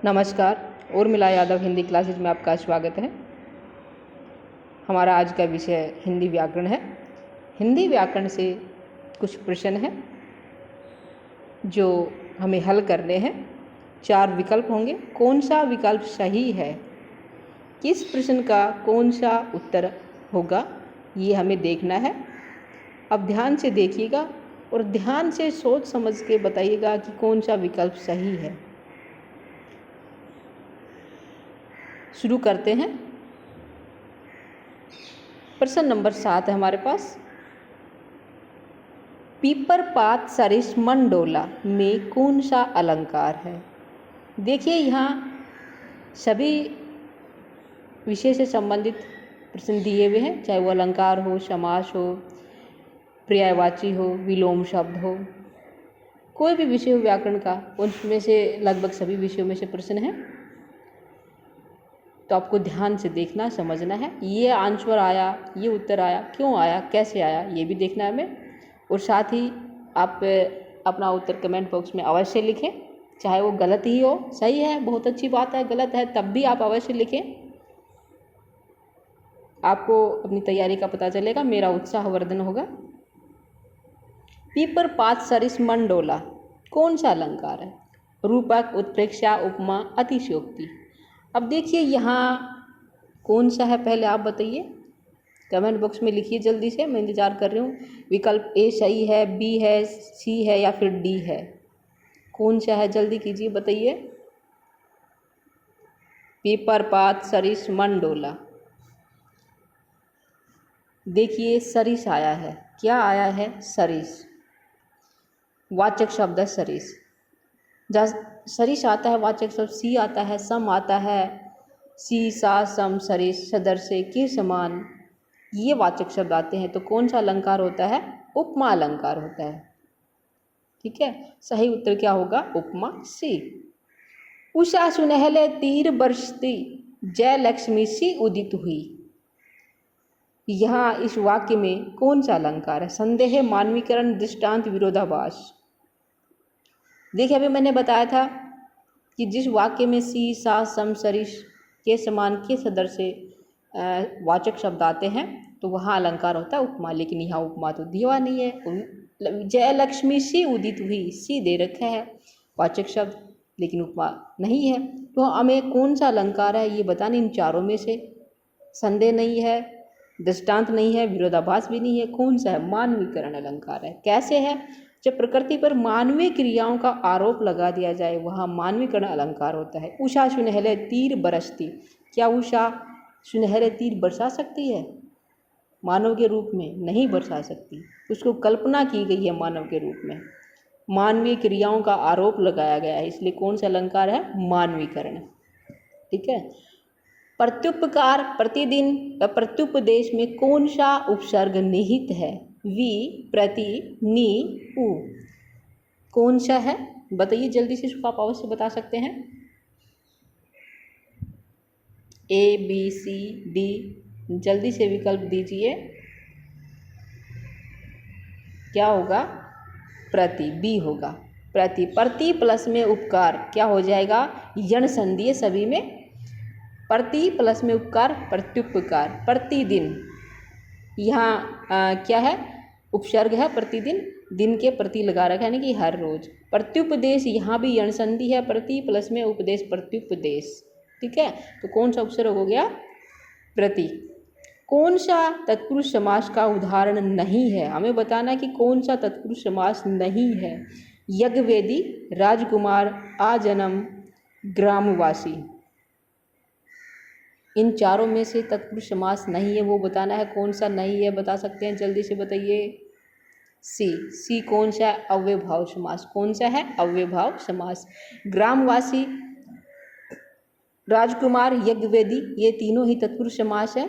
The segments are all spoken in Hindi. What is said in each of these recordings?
नमस्कार। उर्मिला यादव हिंदी क्लासेज में आपका स्वागत है। हमारा आज का विषय हिंदी व्याकरण है। हिंदी व्याकरण से कुछ प्रश्न हैं जो हमें हल करने हैं। 4 विकल्प होंगे। कौन सा विकल्प सही है, किस प्रश्न का कौन सा उत्तर होगा, ये हमें देखना है। अब ध्यान से देखिएगा और ध्यान से सोच समझ के बताइएगा कि कौन सा विकल्प सही है। शुरू करते हैं। प्रश्न नंबर 7 है हमारे पास। पीपर पात सरिस मन डोला में कौन सा अलंकार है। देखिए, यहाँ सभी विषय से संबंधित प्रश्न दिए हुए हैं, चाहे वो अलंकार हो, समास हो, पर्यायवाची हो, विलोम शब्द हो, कोई भी विषय हो व्याकरण का, उसमें से लगभग सभी विषयों में से प्रश्न हैं। तो आपको ध्यान से देखना, समझना है। ये आंसर आया, ये उत्तर आया, क्यों आया, कैसे आया, ये भी देखना है हमें। और साथ ही आप अपना उत्तर कमेंट बॉक्स में अवश्य लिखें, चाहे वो गलत ही हो, सही है बहुत अच्छी बात है, गलत है तब भी आप अवश्य लिखें। आपको अपनी तैयारी का पता चलेगा, मेरा उत्साहवर्धन होगा। पीपर पात सरिस मन डोला कौन सा अलंकार है। रूपक, उत्प्रेक्षा, उपमा, अतिशयोक्ति। अब देखिए यहाँ कौन सा है, पहले आप बताइए, कमेंट बॉक्स में लिखिए जल्दी से, मैं इंतज़ार कर रही हूँ। विकल्प ए सही है, बी है, सी है या फिर डी है, कौन सा है, जल्दी कीजिए, बताइए। पीपर पात सरिस मन डोला। देखिए सरिस आया है, क्या आया है, सरिस, वाचक शब्द है सरिस। जहाँ सरिस आता है वाचक शब्द सी आता है, सम आता है, सी सा सम सरिस, सदर से, के समान, ये वाचक शब्द आते हैं। तो कौन सा अलंकार होता है, उपमा अलंकार होता है। ठीक है, सही उत्तर क्या होगा, उपमा सी। उषा सुनहले तीर बरसती, जय लक्ष्मी सी उदित हुई। यहाँ इस वाक्य में कौन सा अलंकार है। संदेह, मानवीकरण, दृष्टांत, विरोधाभास। देखिए, अभी मैंने बताया था कि जिस वाक्य में सी सा सम सरिस के समान के सदर से वाचक शब्द आते हैं तो वहाँ अलंकार होता है उपमा। लेकिन यहाँ उपमा तो दिया नहीं है। जय लक्ष्मी सी उदित हुई, सी दे रखा है वाचक शब्द, लेकिन उपमा नहीं है। तो हमें कौन सा अलंकार है ये बताना। इन चारों में से संदेह नहीं है, दृष्टांत नहीं है, विरोधाभास भी नहीं है, कौन सा है, मानवीकरण अलंकार है। कैसे है, जब प्रकृति पर मानवीय क्रियाओं का आरोप लगा दिया जाए वहाँ मानवीकरण अलंकार होता है। उषा सुनहले तीर बरसती, क्या उषा सुनहरे तीर बरसा सकती है, मानव के रूप में नहीं बरसा सकती, उसको कल्पना की गई है मानव के रूप में, मानवीय क्रियाओं का आरोप लगाया गया है, इसलिए कौन सा अलंकार है, मानवीकरण। ठीक है। प्रत्युपकार, प्रतिदिन, प्रत्युपदेश में कौन सा उपसर्ग निहित है। वि, प्रति, नि, उ, कौन सा है, बताइए जल्दी से, इसको आप अवश्य बता सकते हैं। ए, बी, सी, डी, जल्दी से विकल्प दीजिए, क्या होगा, प्रति, बी होगा, प्रति। प्रति प्लस में उपकार क्या हो जाएगा, यण संधि है सभी में। प्रति प्लस में उपकार, प्रत्युपकार। प्रतिदिन, यहाँ क्या है, उपसर्ग है प्रतिदिन, दिन के प्रति लगा रखा है, यानी कि हर रोज। प्रत्युपदेश, यहाँ भी यण संधि है, प्रति प्लस में उपदेश, प्रत्युपदेश। ठीक है, तो कौन सा उपसर्ग हो गया, प्रति। कौन सा तत्पुरुष समास का उदाहरण नहीं है, हमें बताना कि कौन सा तत्पुरुष समास नहीं है। यज्ञवेदी, राजकुमार, आजन्म, ग्रामवासी, इन चारों में से तत्पुरुष समास नहीं है, वो बताना है कौन सा नहीं है, बता सकते हैं, जल्दी से बताइए। सी, सी कौन सा है, अव्ययभाव समास, कौन सा है, अव्ययभाव समास। ग्रामवासी, राजकुमार, यज्ञवेदी, ये तीनों ही तत्पुरुष समास है।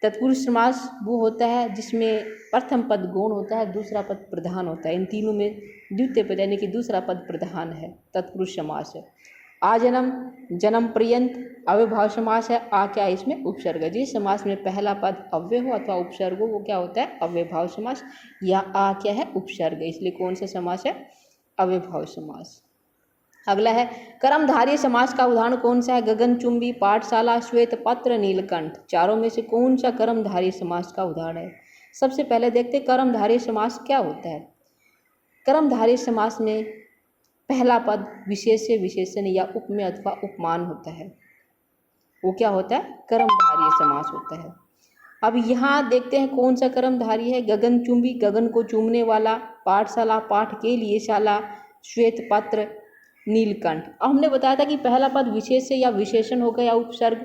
तत्पुरुष समास वो होता है जिसमें प्रथम पद गौण होता है, दूसरा पद प्रधान होता है। इन तीनों में द्वितीय पद यानी कि दूसरा पद प्रधान है, तत्पुरुष समास है। आजन्म, जन्म पर्यंत, अव्ययभाव समास है। आ क्या है, इसमें उपसर्ग है। जिस समास में पहला पद अव्यय हो अथवा उपसर्ग हो वो क्या होता है, अव्ययभाव समास। या आ क्या है, उपसर्ग है, इसलिए कौन सा समास है, अव्ययभाव समास। अगला है कर्मधारय समास का उदाहरण कौन सा है? गगनचुंबी, पाठशाला, श्वेत पत्र, नीलकंठ। चारों में से कौन सा कर्मधारय समास का उदाहरण है? सबसे पहले देखते हैं कर्मधारय समास क्या होता है। कर्मधारय समास में पहला पद विशेष्य, विशेषण या उपमेय अथवा उपमान होता है, वो क्या होता है? कर्मधारय समास होता है। अब यहाँ देखते हैं कौन सा कर्मधारय है। गगनचुंबी, गगन को चूमने वाला, पाठशाला, पाठ के लिए शाला, श्वेत पत्र, नीलकंठ। अब हमने बताया था कि पहला पद विशेष्य या विशेषण होगा या उपसर्ग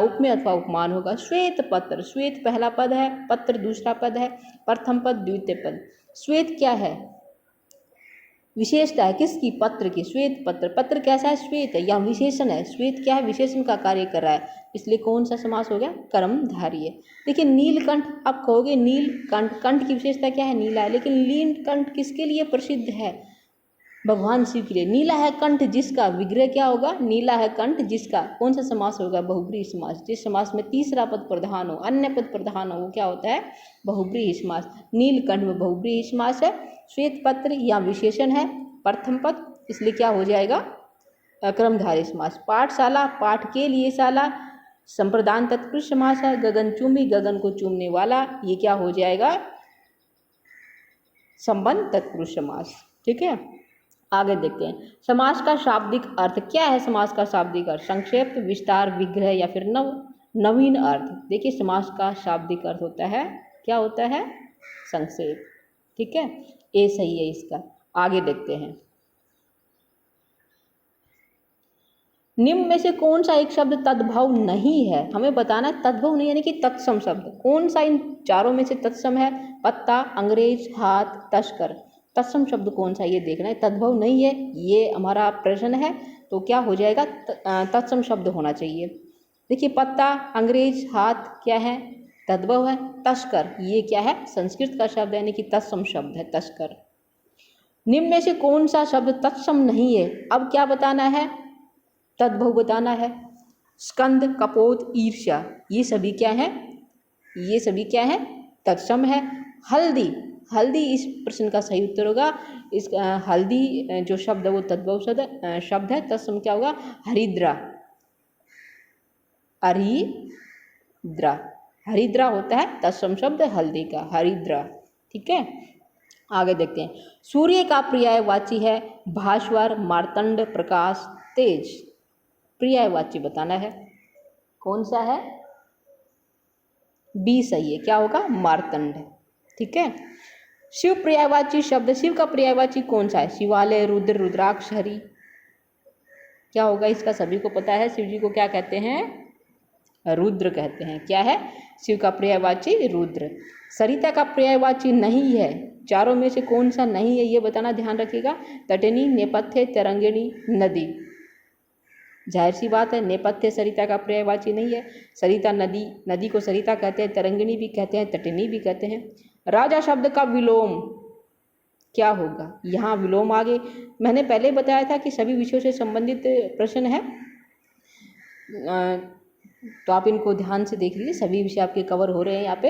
उपमेय अथवा उपमान होगा। श्वेत पत्र, श्वेत पहला पद है, पत्र दूसरा पद है, प्रथम पद द्वितीय पद। श्वेत क्या है? विशेषता है किसकी? पत्र की। श्वेत पत्र, पत्र कैसा है? श्वेत है या विशेषण है। श्वेत क्या है? विशेषण का कार्य कर रहा है, इसलिए कौन सा समास हो गया? कर्मधारय। देखिए नीलकंठ, आप कहोगे नीलकंठ, कंठ की विशेषता क्या है? नीला है, लेकिन नीलकंठ किसके लिए प्रसिद्ध है? भगवान शिव के लिए। नीला है कंठ जिसका, विग्रह क्या होगा? नीला है कंठ जिसका। कौन सा समास होगा? बहुब्रीहि समास। जिस समास में तीसरा पद प्रधान हो, अन्य पद प्रधान हो, वो क्या होता है? बहुब्रीहि समास। नीलकंठ में बहुब्रीहि समास है। श्वेत पत्र या विशेषण है, प्रथम पद, इसलिए क्या हो जाएगा? कर्मधारय समास। पाठशाला, पाठ के लिए शाला, संप्रदान तत्पुरुष समास है। गगनचुंबी, गगन को चूमने वाला, ये क्या हो जाएगा? संबंध तत्पुरुष समास। ठीक है, आगे देखते हैं समास का शाब्दिक अर्थ क्या है। समास का शाब्दिक अर्थ संक्षेप, विस्तार, विग्रह या फिर नवीन अर्थ। देखिए समास का शाब्दिक अर्थ होता है, क्या होता है? संक्षेप। ठीक है, ए सही है इसका। आगे देखते हैं निम्न में से कौन सा एक शब्द तद्भव नहीं है? हमें बताना है तद्भव नहीं यानी कि तत्सम शब्द कौन सा इन चारों में से तत्सम है? पत्ता, अंग्रेज, हाथ, तस्कर। तत्सम शब्द कौन सा ये देखना है। तद्भव नहीं है, ये हमारा प्रश्न है, तो क्या हो जाएगा? तत्सम शब्द होना चाहिए। देखिए पत्ता, अंग्रेज, हाथ क्या है? तद्भव है। तस्कर ये क्या है? संस्कृत का शब्द है, यानी कि तत्सम शब्द है तस्कर। निम्न में से कौन सा शब्द तत्सम नहीं है? अब क्या बताना है? तद्भव बताना है। स्कंद, कपोत, ईर्ष्या, ये सभी क्या है? ये सभी क्या है? तत्सम है। हल्दी, हल्दी इस प्रश्न का सही उत्तर होगा। इस हल्दी जो शब्द है वो तद्भव शब्द है। तत्सम क्या होगा? हरिद्रा, हरिद्रा, हरिद्रा होता है तत्सम शब्द हल्दी का, हरिद्रा। ठीक है, आगे देखते हैं सूर्य का पर्यायवाची है भास्वर, मार्तंड, प्रकाश, तेज। पर्यायवाची बताना है, कौन सा है? बी सही है, क्या होगा? मार्तंड। ठीक है, शिव पर्यायवाची शब्द, शिव का पर्यायवाची कौन सा है? शिवालय, रुद्र, रुद्राक्ष, हरि। क्या होगा इसका? सभी को पता है, शिव जी को क्या कहते हैं? रुद्र कहते हैं। क्या है? शिव का पर्यायवाची रुद्र। सरिता का पर्यायवाची नहीं है, चारों में से कौन सा नहीं है ये बताना, ध्यान रखिएगा। तटनी, नेपथ्य, तरंगिणी, नदी। जाहिर सी बात है, नेपथ्य सरिता का पर्यायवाची नहीं है। सरिता नदी, नदी को सरिता कहते हैं, तरंगिणी भी कहते हैं, तटनी भी कहते हैं। राजा शब्द का विलोम क्या होगा? यहाँ विलोम आगे मैंने पहले बताया था कि सभी विषयों से संबंधित प्रश्न है, तो आप इनको ध्यान से देख लीजिए, सभी विषय आपके कवर हो रहे हैं यहाँ पे।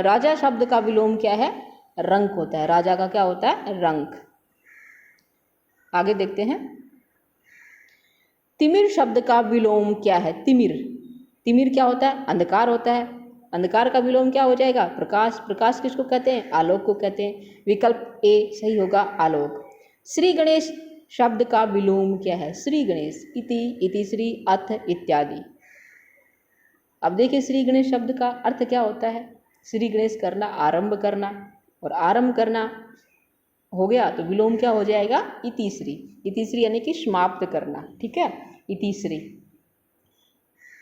राजा शब्द का विलोम क्या है? रंक होता है। राजा का क्या होता है? रंक। आगे देखते हैं तिमिर शब्द का विलोम क्या है? तिमिर, तिमिर क्या होता है? अंधकार होता है। अंधकार का विलोम क्या हो जाएगा? प्रकाश। प्रकाश किसको कहते हैं? आलोक को कहते हैं। विकल्प ए सही होगा, आलोक। श्री गणेश शब्द का विलोम क्या है? श्री गणेश, इति, इतिश्री, अथ इत्यादि। अब देखिए श्री गणेश शब्द का अर्थ क्या होता है? श्री गणेश करना, आरंभ करना, और आरंभ करना हो गया तो विलोम क्या हो जाएगा? इतिश्री। इतिश्री यानी कि समाप्त करना। ठीक है, इतिश्री।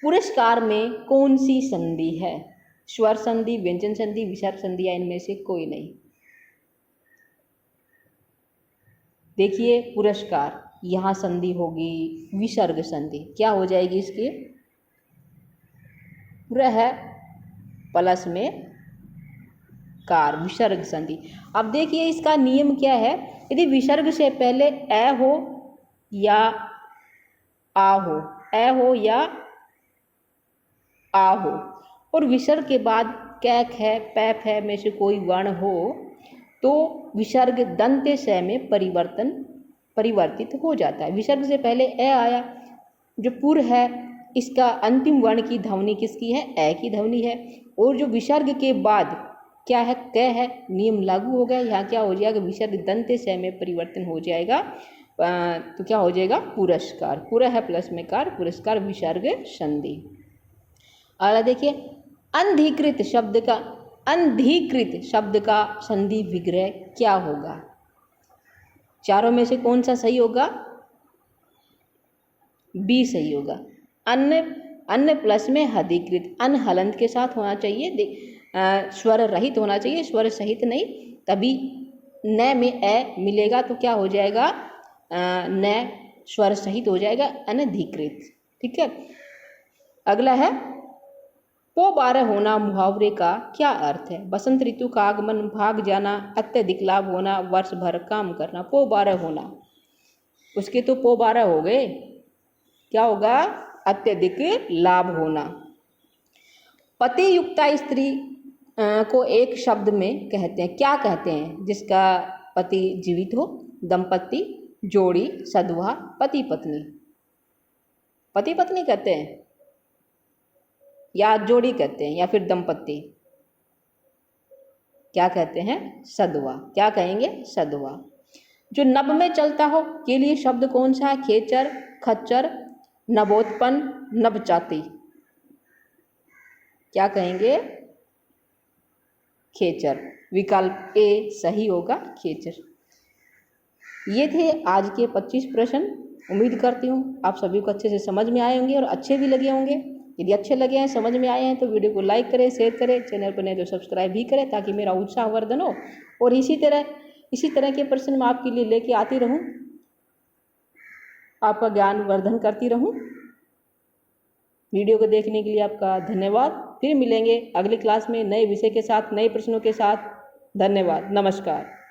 पुरस्कार में कौन सी संधि है? स्वर संधि, व्यंजन संधि, विसर्ग संधि या इनमें से कोई नहीं? देखिए पुरस्कार, यहाँ संधि होगी विसर्ग संधि। क्या हो जाएगी इसकी? पूरा है प्लस में कार, विसर्ग संधि। अब देखिए इसका नियम क्या है? यदि विसर्ग से पहले ए हो या आ हो, ए हो या आ हो, और विसर्ग के बाद कैक है, पैप है में से कोई वर्ण हो, तो विसर्ग दंत्य स में परिवर्तन परिवर्तित हो जाता है। विसर्ग से पहले ए आया, जो पुर है इसका अंतिम वर्ण की ध्वनि किसकी है? ए की ध्वनि है। और जो विसर्ग के बाद क्या है? क है, नियम लागू हो गया। यहाँ क्या हो जाएगा? विसर्ग दंत से में परिवर्तन हो जाएगा, तो क्या हो जाएगा? पुरस्कार। पुर है प्लस में कार, पुरस्कार, विसर्ग संधि। अगला देखिए, अनधिकृत शब्द का संधि विग्रह क्या होगा? चारों में से कौन सा सही होगा? बी सही होगा। अन्य प्लस में अधिकृत, अन हलंत के साथ होना चाहिए, स्वर रहित होना चाहिए, स्वर सहित नहीं, तभी न में ए मिलेगा तो क्या हो जाएगा? न स्वर सहित हो जाएगा, अनधिकृत। ठीक है। अगला है, पो 12 होना मुहावरे का क्या अर्थ है? बसंत ऋतु का आगमन, भाग जाना, अत्यधिक लाभ होना, वर्ष भर काम करना। पो 12 होना, उसके तो पो 12 हो गए, क्या होगा? अत्यधिक लाभ होना। पति युक्ता स्त्री को एक शब्द में कहते हैं, क्या कहते हैं? जिसका पति जीवित हो, दंपति, जोड़ी, सधवा, पति पत्नी। पति पत्नी कहते हैं या जोड़ी कहते हैं या फिर दंपति? क्या कहते हैं? सधवा। क्या कहेंगे? सधवा। जो नभ में चलता हो के लिए शब्द कौन सा है? खेचर, खच्चर, नवोत्पन्न, नवचाती। क्या कहेंगे? खेचर। विकल्प ए सही होगा, खेचर। ये थे आज के 25 प्रश्न। उम्मीद करती हूँ आप सभी को अच्छे से समझ में आए होंगे और अच्छे भी लगे होंगे। यदि अच्छे लगे हैं, समझ में आए हैं, तो वीडियो को लाइक करें, शेयर करें, चैनल पर नए तो सब्सक्राइब भी करें, ताकि मेरा उत्साहवर्धन हो और इसी तरह के प्रश्न मैं आपके लिए लेके आती रहूँ, आपका ज्ञान वर्धन करती रहूँ। वीडियो को देखने के लिए आपका धन्यवाद। फिर मिलेंगे अगली क्लास में नए विषय के साथ, नए प्रश्नों के साथ। धन्यवाद, नमस्कार।